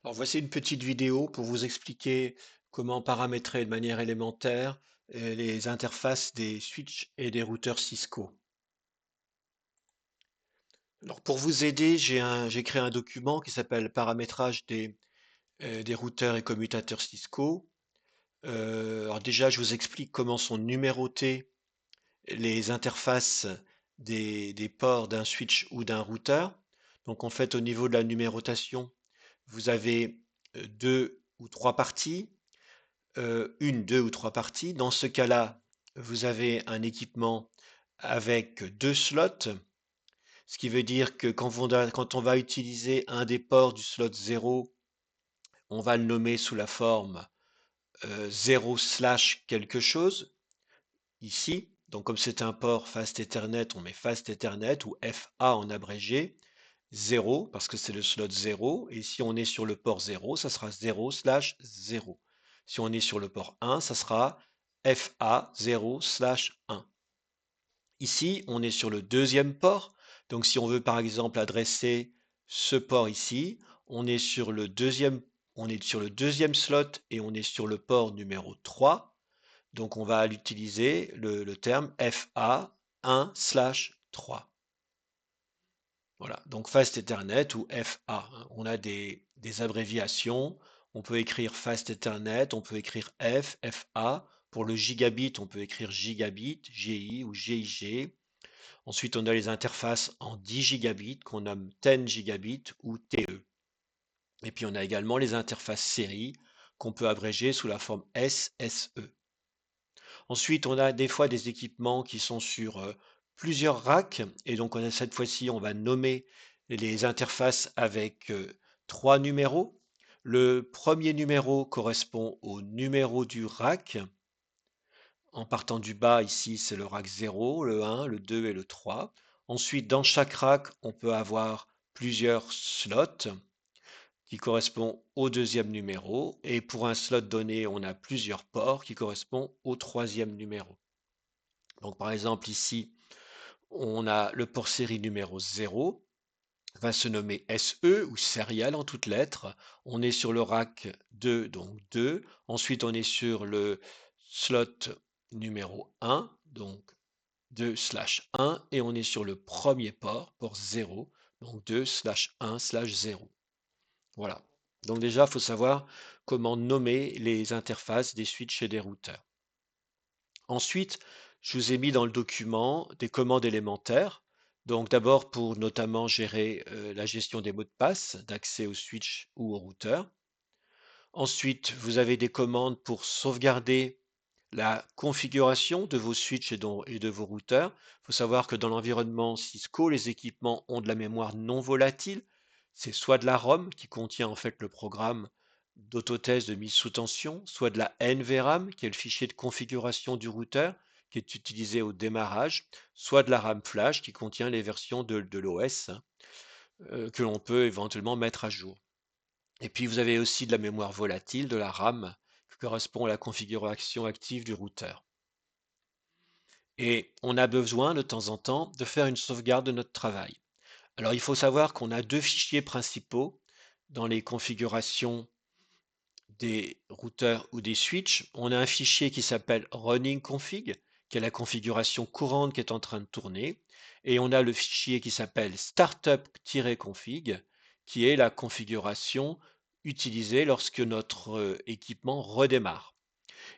Alors voici une petite vidéo pour vous expliquer comment paramétrer de manière élémentaire les interfaces des switches et des routeurs Cisco. Alors pour vous aider, j'ai créé un document qui s'appelle Paramétrage des routeurs et commutateurs Cisco. Alors déjà, je vous explique comment sont numérotées les interfaces des ports d'un switch ou d'un routeur. Donc en fait, au niveau de la numérotation, vous avez deux ou trois parties. Une, deux ou trois parties. Dans ce cas-là, vous avez un équipement avec deux slots, ce qui veut dire que quand on va utiliser un des ports du slot 0, on va le nommer sous la forme 0 slash quelque chose, ici. Donc comme c'est un port Fast Ethernet, on met Fast Ethernet ou FA en abrégé. 0 parce que c'est le slot 0, et si on est sur le port 0, ça sera 0 slash 0. Si on est sur le port 1, ça sera FA 0 slash 1. Ici, on est sur le deuxième port, donc si on veut par exemple adresser ce port ici, on est sur le deuxième slot et on est sur le port numéro 3, donc on va utiliser le terme FA 1 slash 3. Voilà, donc Fast Ethernet ou FA, hein. On a des abréviations. On peut écrire Fast Ethernet, on peut écrire FA. Pour le gigabit, on peut écrire gigabit, GI ou GIG. Ensuite, on a les interfaces en 10 gigabits qu'on nomme 10 gigabit ou TE. Et puis, on a également les interfaces série qu'on peut abréger sous la forme SSE. Ensuite, on a des fois des équipements qui sont sur plusieurs racks. Et donc, cette fois-ci, on va nommer les interfaces avec trois numéros. Le premier numéro correspond au numéro du rack. En partant du bas, ici, c'est le rack 0, le 1, le 2 et le 3. Ensuite, dans chaque rack, on peut avoir plusieurs slots qui correspond au deuxième numéro. Et pour un slot donné, on a plusieurs ports qui correspondent au troisième numéro. Donc par exemple ici, on a le port série numéro 0, va se nommer SE ou serial en toutes lettres. On est sur le rack 2, donc 2. Ensuite, on est sur le slot numéro 1, donc 2 slash 1. Et on est sur le premier port 0, donc 2 slash 1 slash 0. Voilà. Donc déjà, il faut savoir comment nommer les interfaces des switches et des routeurs. Ensuite, je vous ai mis dans le document des commandes élémentaires. Donc d'abord pour notamment gérer la gestion des mots de passe d'accès au switch ou au routeur. Ensuite, vous avez des commandes pour sauvegarder la configuration de vos switches et de vos routeurs. Il faut savoir que dans l'environnement Cisco, les équipements ont de la mémoire non volatile. C'est soit de la ROM qui contient en fait le programme d'autotest de mise sous tension, soit de la NVRAM qui est le fichier de configuration du routeur qui est utilisé au démarrage, soit de la RAM flash qui contient les versions de l'OS que l'on peut éventuellement mettre à jour. Et puis vous avez aussi de la mémoire volatile, de la RAM, qui correspond à la configuration active du routeur. Et on a besoin de temps en temps de faire une sauvegarde de notre travail. Alors il faut savoir qu'on a deux fichiers principaux dans les configurations des routeurs ou des switches. On a un fichier qui s'appelle running config, qui est la configuration courante qui est en train de tourner. Et on a le fichier qui s'appelle startup-config, qui est la configuration utilisée lorsque notre équipement redémarre.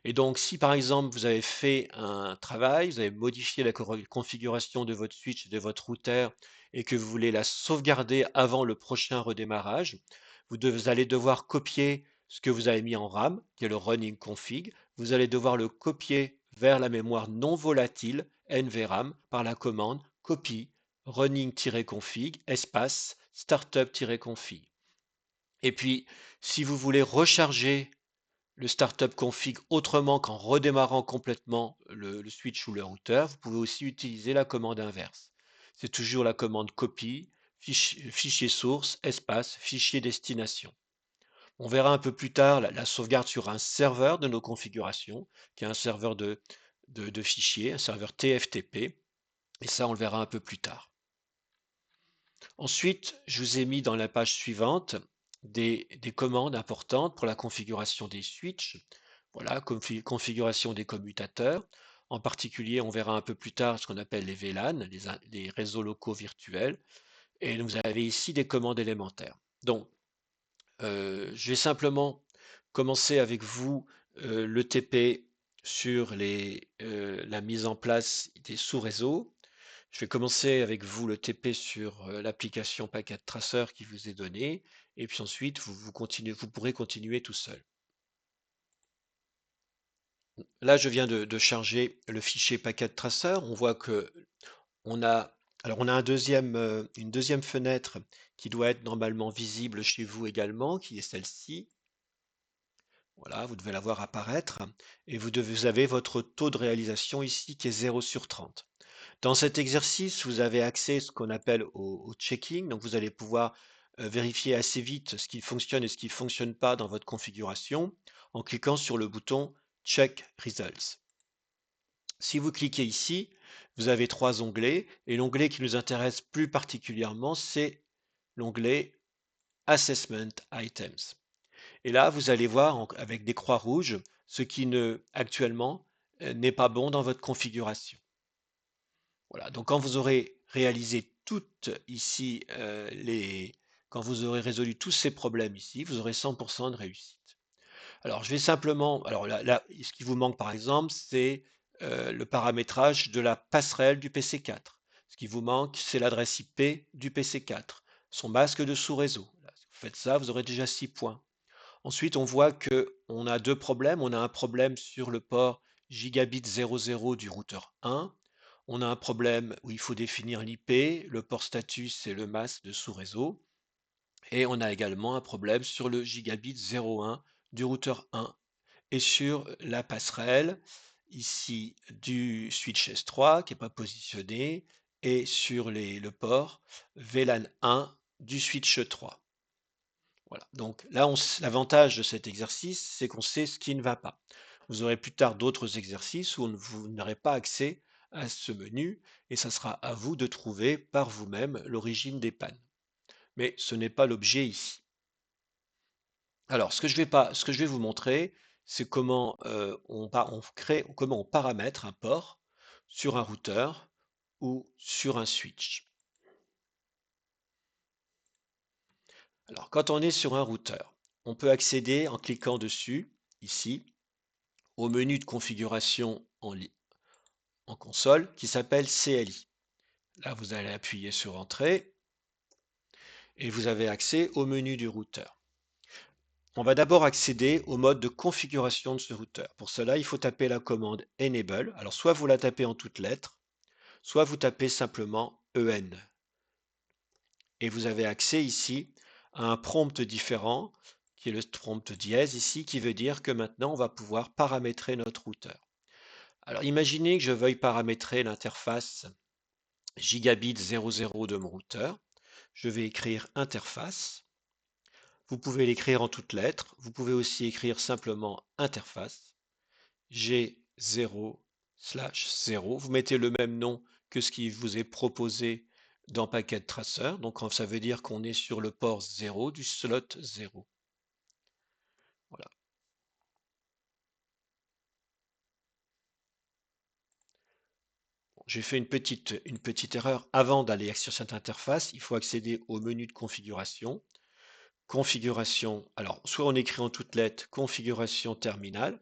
Et donc, si par exemple vous avez fait un travail, vous avez modifié la configuration de votre switch, de votre routeur, et que vous voulez la sauvegarder avant le prochain redémarrage, allez devoir copier ce que vous avez mis en RAM, qui est le running config. Vous allez devoir le copier vers la mémoire non volatile, NVRAM, par la commande copy running-config espace startup-config. Et puis, si vous voulez recharger le startup config autrement qu'en redémarrant complètement le switch ou le routeur, vous pouvez aussi utiliser la commande inverse. C'est toujours la commande copy, fichier source, espace, fichier destination. On verra un peu plus tard la sauvegarde sur un serveur de nos configurations, qui est un serveur de fichiers, un serveur TFTP, et ça on le verra un peu plus tard. Ensuite, je vous ai mis dans la page suivante des commandes importantes pour la configuration des switches, voilà, configuration des commutateurs. En particulier, on verra un peu plus tard ce qu'on appelle les VLAN, les réseaux locaux virtuels. Et vous avez ici des commandes élémentaires. Donc, je vais simplement commencer avec vous le TP sur la mise en place des sous-réseaux. Je vais commencer avec vous le TP sur l'application Packet Tracer qui vous est donnée, et puis ensuite vous pourrez continuer tout seul. Là, je viens de charger le fichier Packet Tracer. On voit que on a, alors on a une deuxième fenêtre qui doit être normalement visible chez vous également, qui est celle-ci. Voilà, vous devez la voir apparaître. Et vous avez votre taux de réalisation ici qui est 0 sur 30. Dans cet exercice, vous avez accès à ce qu'on appelle au checking. Donc, vous allez pouvoir vérifier assez vite ce qui fonctionne et ce qui ne fonctionne pas dans votre configuration en cliquant sur le bouton Check Results. Si vous cliquez ici, vous avez trois onglets et l'onglet qui nous intéresse plus particulièrement, c'est l'onglet Assessment Items. Et là, vous allez voir avec des croix rouges ce qui actuellement n'est pas bon dans votre configuration. Voilà, donc quand vous aurez réalisé toutes ici quand vous aurez résolu tous ces problèmes ici, vous aurez 100% de réussite. Alors je vais simplement, alors là, ce qui vous manque par exemple, c'est le paramétrage de la passerelle du PC4. Ce qui vous manque, c'est l'adresse IP du PC4, son masque de sous-réseau. Si vous faites ça, vous aurez déjà 6 points. Ensuite, on voit qu'on a deux problèmes. On a un problème sur le port gigabit 00 du routeur 1. On a un problème où il faut définir l'IP, le port status c'est le masque de sous-réseau. Et on a également un problème sur le gigabit 01 du routeur 1 et sur la passerelle ici du switch S3 qui n'est pas positionné et sur le port VLAN 1 du switch 3. Voilà. Donc là, l'avantage de cet exercice, c'est qu'on sait ce qui ne va pas. Vous aurez plus tard d'autres exercices où vous n'aurez pas accès à ce menu et ça sera à vous de trouver par vous-même l'origine des pannes. Mais ce n'est pas l'objet ici. Alors, ce que je vais vous montrer, c'est comment comment on paramètre un port sur un routeur ou sur un switch. Alors, quand on est sur un routeur, on peut accéder en cliquant dessus, ici, au menu de configuration en console qui s'appelle CLI. Là, vous allez appuyer sur Entrée et vous avez accès au menu du routeur. On va d'abord accéder au mode de configuration de ce routeur. Pour cela, il faut taper la commande Enable. Alors, soit vous la tapez en toutes lettres, soit vous tapez simplement EN. Et vous avez accès ici à un prompt différent, qui est le prompt dièse ici, qui veut dire que maintenant, on va pouvoir paramétrer notre routeur. Alors, imaginez que je veuille paramétrer l'interface gigabit 00 de mon routeur. Je vais écrire interface. Vous pouvez l'écrire en toutes lettres. Vous pouvez aussi écrire simplement interface G0/0. Vous mettez le même nom que ce qui vous est proposé dans Packet Tracer. Donc ça veut dire qu'on est sur le port 0 du slot 0. Voilà. J'ai fait une petite erreur. Avant d'aller sur cette interface, il faut accéder au menu de configuration. Configuration, alors soit on écrit en toutes lettres configuration terminale,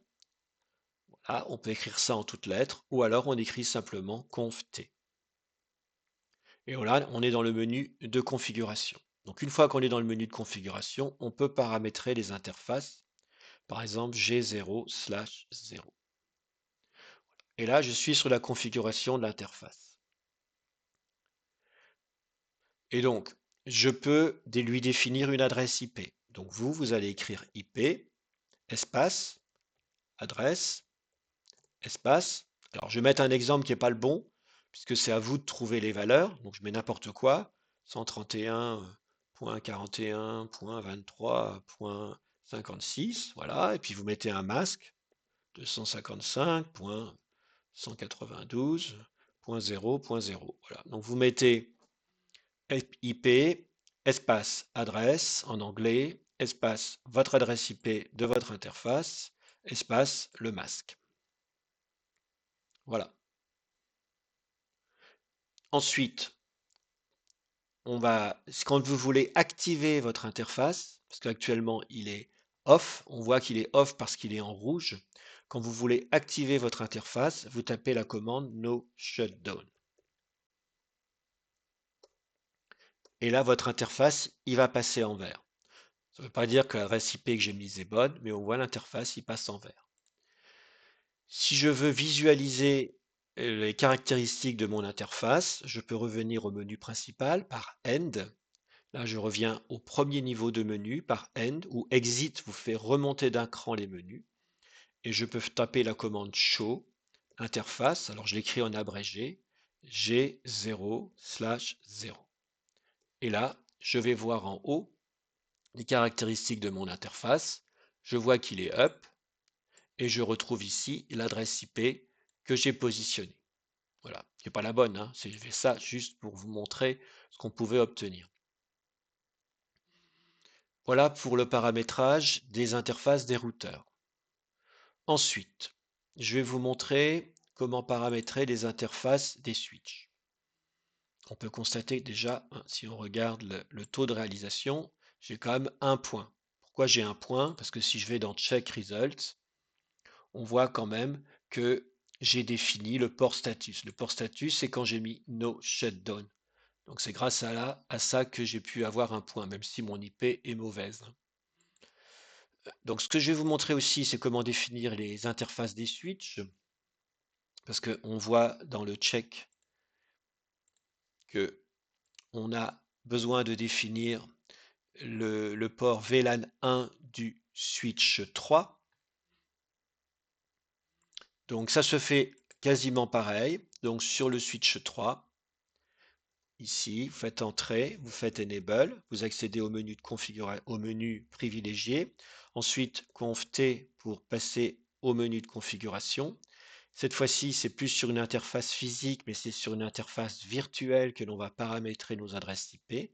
voilà, on peut écrire ça en toutes lettres, ou alors on écrit simplement conft. Et voilà, on est dans le menu de configuration. Donc une fois qu'on est dans le menu de configuration, on peut paramétrer les interfaces, par exemple G0/0. Et là, je suis sur la configuration de l'interface. Et donc, je peux lui définir une adresse IP. Donc vous allez écrire IP, espace, adresse, espace. Alors, je vais mettre un exemple qui n'est pas le bon, puisque c'est à vous de trouver les valeurs. Donc, je mets n'importe quoi. 131.41.23.56. Voilà. Et puis, vous mettez un masque. 255.192.0.0. Voilà. Donc, vous mettez IP, espace, adresse en anglais, espace votre adresse IP de votre interface, espace le masque. Voilà. Ensuite, quand vous voulez activer votre interface, parce qu'actuellement il est off, on voit qu'il est off parce qu'il est en rouge. Quand vous voulez activer votre interface, vous tapez la commande no shutdown. Et là, votre interface, il va passer en vert. Ça ne veut pas dire que l'adresse IP que j'ai mise est bonne, mais on voit l'interface, il passe en vert. Si je veux visualiser les caractéristiques de mon interface, je peux revenir au menu principal par End. Là, je reviens au premier niveau de menu par End, où Exit vous fait remonter d'un cran les menus. Et je peux taper la commande Show, interface, alors je l'écris en abrégé, G0/0. Et là, je vais voir en haut les caractéristiques de mon interface. Je vois qu'il est up et je retrouve ici l'adresse IP que j'ai positionnée. Voilà, qui n'est pas la bonne, hein. J'ai fait ça juste pour vous montrer ce qu'on pouvait obtenir. Voilà pour le paramétrage des interfaces des routeurs. Ensuite, je vais vous montrer comment paramétrer les interfaces des switches. On peut constater déjà, hein, si on regarde le taux de réalisation, j'ai quand même un point. Pourquoi j'ai un point? Parce que si je vais dans Check Results, on voit quand même que j'ai défini le port status. Le port status, c'est quand j'ai mis No Shutdown. Donc c'est grâce à ça que j'ai pu avoir un point, même si mon IP est mauvaise. Donc ce que je vais vous montrer aussi, c'est comment définir les interfaces des switches, parce qu'on voit dans le check que on a besoin de définir le port VLAN 1 du switch 3. Donc ça se fait quasiment pareil. Donc sur le switch 3, ici, vous faites Entrée, vous faites Enable, vous accédez au menu de configuration, au menu privilégié. Ensuite, Conf T pour passer au menu de configuration. Cette fois-ci, c'est plus sur une interface physique, mais c'est sur une interface virtuelle que l'on va paramétrer nos adresses IP.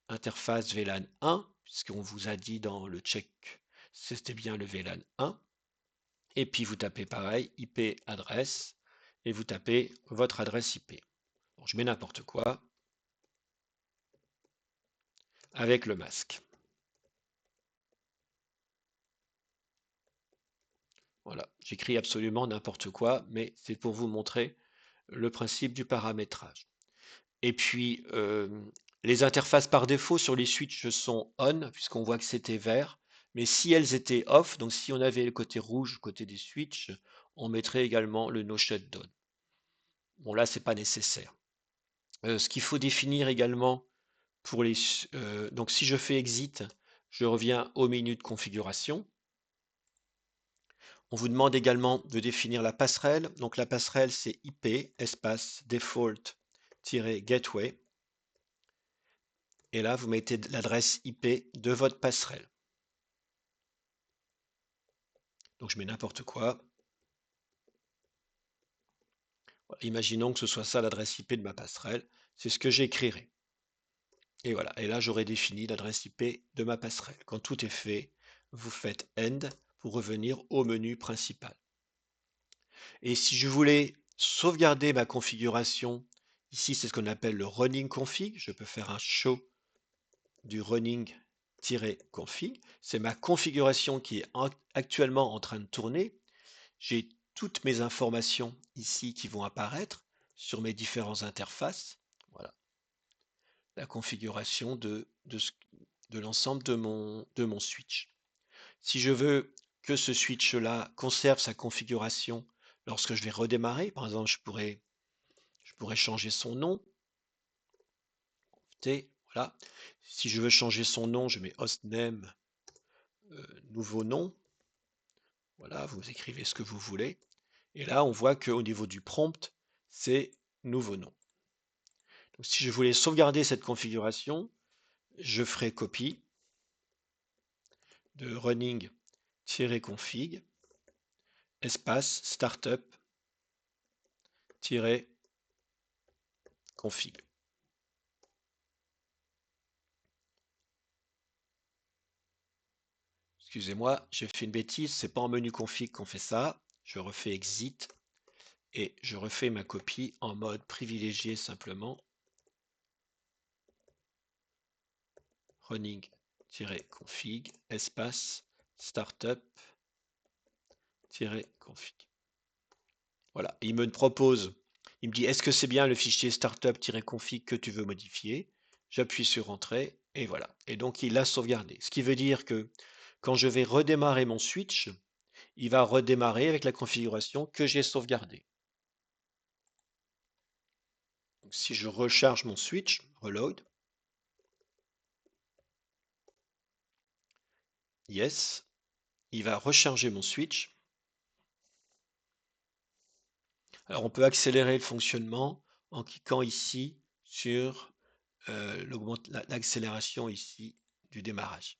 Interface VLAN 1, puisqu'on vous a dit dans le check, c'était bien le VLAN 1. Et puis vous tapez pareil, IP adresse, et vous tapez votre adresse IP. Bon, je mets n'importe quoi avec le masque. Voilà, j'écris absolument n'importe quoi, mais c'est pour vous montrer le principe du paramétrage. Et puis, les interfaces par défaut sur les switches sont on, puisqu'on voit que c'était vert. Mais si elles étaient off, donc si on avait le côté rouge, côté des switches, on mettrait également le no shutdown. Bon, là, c'est pas nécessaire. Ce qu'il faut définir également pour les, donc si je fais exit, je reviens au menu de configuration. On vous demande également de définir la passerelle. Donc la passerelle, c'est IP, espace, default-gateway. Et là, vous mettez l'adresse IP de votre passerelle. Donc je mets n'importe quoi. Voilà, imaginons que ce soit ça l'adresse IP de ma passerelle. C'est ce que j'écrirai. Et voilà. Et là, j'aurai défini l'adresse IP de ma passerelle. Quand tout est fait, vous faites End pour revenir au menu principal. Et si je voulais sauvegarder ma configuration, ici c'est ce qu'on appelle le running config. Je peux faire un show du running-config. C'est ma configuration qui est actuellement en train de tourner. J'ai toutes mes informations ici qui vont apparaître sur mes différentes interfaces. Voilà, la configuration de l'ensemble de mon switch. Si je veux que ce switch-là conserve sa configuration lorsque je vais redémarrer, par exemple, je pourrais changer son nom. Voilà. Si je veux changer son nom, je mets hostname, nouveau nom. Voilà, vous écrivez ce que vous voulez. Et là, on voit qu'au niveau du prompt, c'est nouveau nom. Donc, si je voulais sauvegarder cette configuration, je ferai copie de running-config, espace startup-config. Excusez-moi, j'ai fait une bêtise, c'est pas en menu config qu'on fait ça. Je refais exit et je refais ma copie en mode privilégié simplement. Running-config, espace, startup-config. Voilà, il me propose, il me dit, est-ce que c'est bien le fichier startup-config que tu veux modifier? J'appuie sur Entrée et voilà. Et donc il l'a sauvegardé. Ce qui veut dire que quand je vais redémarrer mon switch, il va redémarrer avec la configuration que j'ai sauvegardée. Donc, si je recharge mon switch, reload, yes, il va recharger mon switch. Alors on peut accélérer le fonctionnement en cliquant ici sur l'accélération ici du démarrage.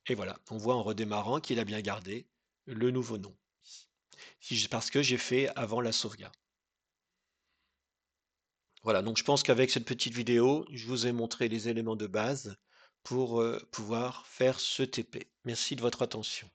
Et voilà, on voit en redémarrant qu'il a bien gardé le nouveau nom. Parce que j'ai fait avant la sauvegarde. Voilà, donc je pense qu'avec cette petite vidéo, je vous ai montré les éléments de base pour pouvoir faire ce TP. Merci de votre attention.